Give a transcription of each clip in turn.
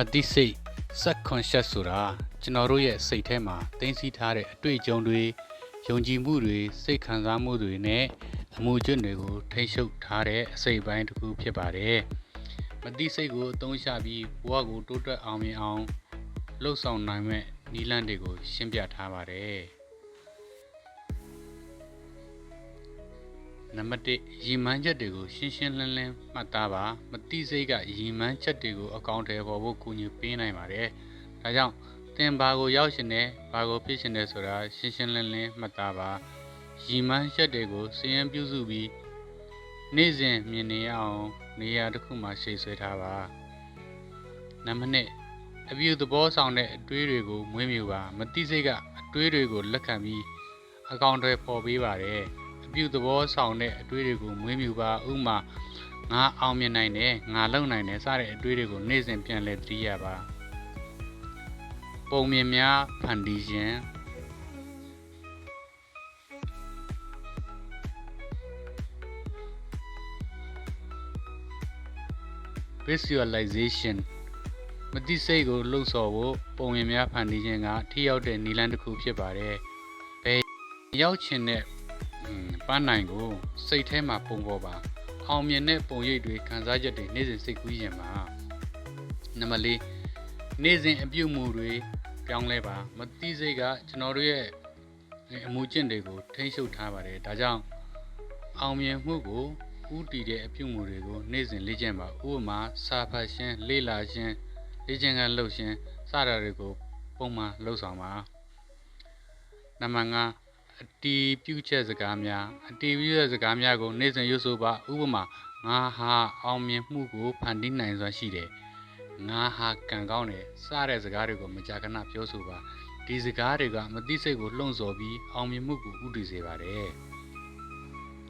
မတိစိတ်စက်ကွန်ရှက်ဆိုတာကျွန်တော်တို့ရဲ့စိတ်ထဲမှာသိသိထားတဲ့အတွေ့အကြုံတွေယုံကြည်မှုတွေစိတ်ခံစားမှုတွေနဲ့အမှုကျွတ်တွေကိုထိန်းချုပ်ထားတဲ့အစိတ်ပိုင်းတစ်ခုဖြစ်ပါတယ်မတိစိတ်ကိုအသုံးချပြီးဘဝကိုတိုးတက်အောင်မြင်အောင်လှုပ်ဆောင်နိုင်မဲ့နည်းလမ်းတွေကိုရှင်းပြထားပါတယ်နံပါတ်1ရည်မှန်းချက်တွေကိုရှင်းရှင်းလင်းလင်းမှတ်သားပါမတိစိတ်ကရည်မှန်းချက်တွေကိုအကောင့်ထဲပေါ်ဖို့ကူညီပေးနိုင်ပါတယ်ဒါကြောင့်သင်ဘာကိုရောက်ရှင်တယ်ဘာကိုဖြစ်ရှင်တယ်ဆိုတာရှင်းရှင်းလင်းလင်းမှတ်သားပါရည်မှန်းချက်တွေကိုစည်ရန်ပြုစုပြီးနေ့စဉ်မြင်နေရအောင်နေရာတစ်ခုမှာရှိတ်ဆွဲထားပါနံပါတ်2အပြုသဘောဆောင်တဲ့အတွေးတွေကိုမွေးမြူပါမတိစိတ်ကအတွေးတွေကိုလက်ခံပြီးအကောင့်ထဲပေါ်ပေးပါတယ်အပြုသဘောဆောင်တဲ့အတွေးတွေကိုမွေးမြူပါဥပမာငါအောင်မြင်နိုင်တယ်ငါလုံနိုင်တယ်စတဲ့အတွေးတွေကိုနေ့စဉ်ပြန်လည်သတိရပါပုံမြင်များဖန်တီးခြင်း visualization မတိစိတ်ကိုလှုပ်ဆော်ဖို့ပုံမြင်များဖန်တီးခြင်းကထိရောက်တဲ့နည်းလမ်းတစ်ခုဖြစ်ပါတယ်ဘယ်ရောက်ချင်တဲ့ပန်းနိုင်ကိုစိတ်ထဲမှာပုံပေါ်ပါအောင်မြင်တဲ့ပုံရိပ်တွေခံစားချက်တွေနေ့စဉ်စိတ်ကူးရင်ပါနံပါတ်4နေ့စဉ်အပြုတ်မှုတွေပြောင်းလဲပါမတိစိတ်ကကျွန်တော်တို့ရဲ့အမှုကျင့်တွေကိုထိန်းချုပ်ထားပါတယ်ဒါကြောင့်အောင်မြင်မှုကိုဥတည်တဲ့အပြုတ်မှုတွေကိုနေ့စဉ်လေ့ကျင့်ပါဥပမာစာဖတ်ခြင်းလေ့လာခြင်းလေ့ကျင့်ခန်းလုပ်ခြင်းစတာတွေကိုပုံမှန်လုပ်ဆောင်ပါနံပါတ်5အတီးပြုချက်စကားများအတီးပြုချက်စကားများကိုနေ့စဉ်ရွတ်ဆိုပါဥပမာငါဟာအောင်မြင်မှုကိုဖန်တီးနိုင်စွမ်းရှိတယ်ငါဟာကံကောင်းတယ်စတဲ့စကားတွေကိုမကြာခဏပြောဆိုပါဒီစကားတွေကမတိစိတ်ကိုလှုံ့ဆော်ပြီးအောင်မြင်မှုကိုဥတည်စေပါတယ်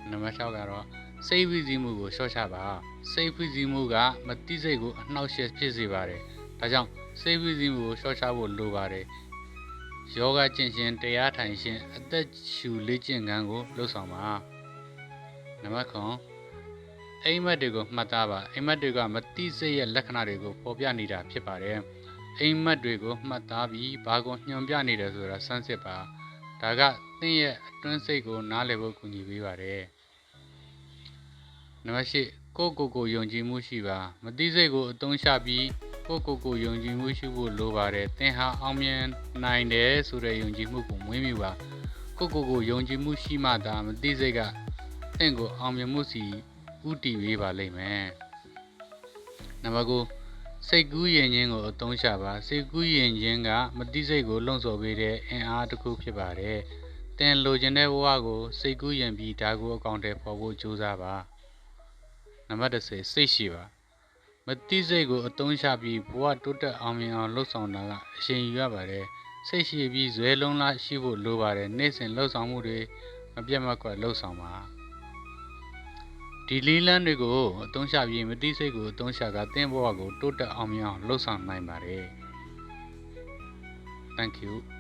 နံပါတ်6ကတော့စိတ်ဝိဇ္ဇမှုကိုလျှော့ချပါစိတ်ဝိဇ္ဇမှုကမတိစိတ်ကိုအနှောက်အယှက်ဖြစ်စေပါတယ်ဒါကြောင့်စိတ်ဝိဇ္ဇမှုကိုလျှော့ချဖို့လိုပါတယ်ယောဂကျင့်ခြင်းတရားထိုင်ခြင်းအသက်ရှူလေ့ကျင့်ခန်းကိုလုပ်ဆောင်ပါနံပါတ်9အိမ်မက်တွေကိုမှတ်သားပါအိမ်မက်တွေကမတိစိတ်ရဲ့လက္ခဏာတွေကိုပေါ်ပြနေတာဖြစ်ပါတယ်အိမ်မက်တွေကိုမှတ်သားပြီးဘာကိုညွှန်ပြနေတယ်ဆိုတာစမ်းစစ်ပါဒါကသင်ရဲ့အတွင်းစိတ်ကိုနားလည်ဖို့ကူညီပေးပါတယ်နံပါတ်10ကိုယုံကြည်မှုရှိပါမတိစိတ်ကိုအသုံးချပြီးကိုယုံကြည်မှုရှိဖို့လိုပါတယ်သင်ဟာအောင်မြင်နိုင်တယ်ဆိုတဲ့ယုံကြည်မှုကိုမွေးမြူပါကိုယုံကြည်မှုရှိမှသာမတိစိတ်ကသင်ကိုအောင်မြင်မှုစီဥတည်ပေးပါလိမ့်မယ်နံပါတ်9စိတ်ကူးယဉ်ခြင်းကိုအသုံးချပါစိတ်ကူးယဉ်ခြင်းကမတိစိတ်ကိုလှုံ့ဆော်ပေးတဲ့အင်အားတစ်ခုဖြစ်ပါတယ်သင်လိုချင်တဲ့ဘဝကိုစိတ်ကူးယဉ်ပြီးဒါကိုအကောင့်ထဲပေါ်ဖို့ကြိုးစားပါနံပါတ်10စိတ်ရှိပါမတိစိတ်ကိုအသုံးချပြီးဘဝတိုးတက်အောင်မြင်အောင်လှုပ်ဆောင်တာကအရှင်ယူရပါတယ်စိတ်ရှိပြီးဇွဲလုံးလားရှိဖို့လိုပါတယ်နေ့စဉ်လှုပ်ဆောင်မှုတွေမပြတ်မကွက်လှုပ်ဆောင်ပါဒီလီလန်းတွေကိုအသုံးချပြီးမတိစိတ်ကိုအသုံးချကသင်ဘဝကိုတိုးတက်အောင်မြင်အောင်လှုပ်ဆောင်နိုင်ပါတယ် Thank you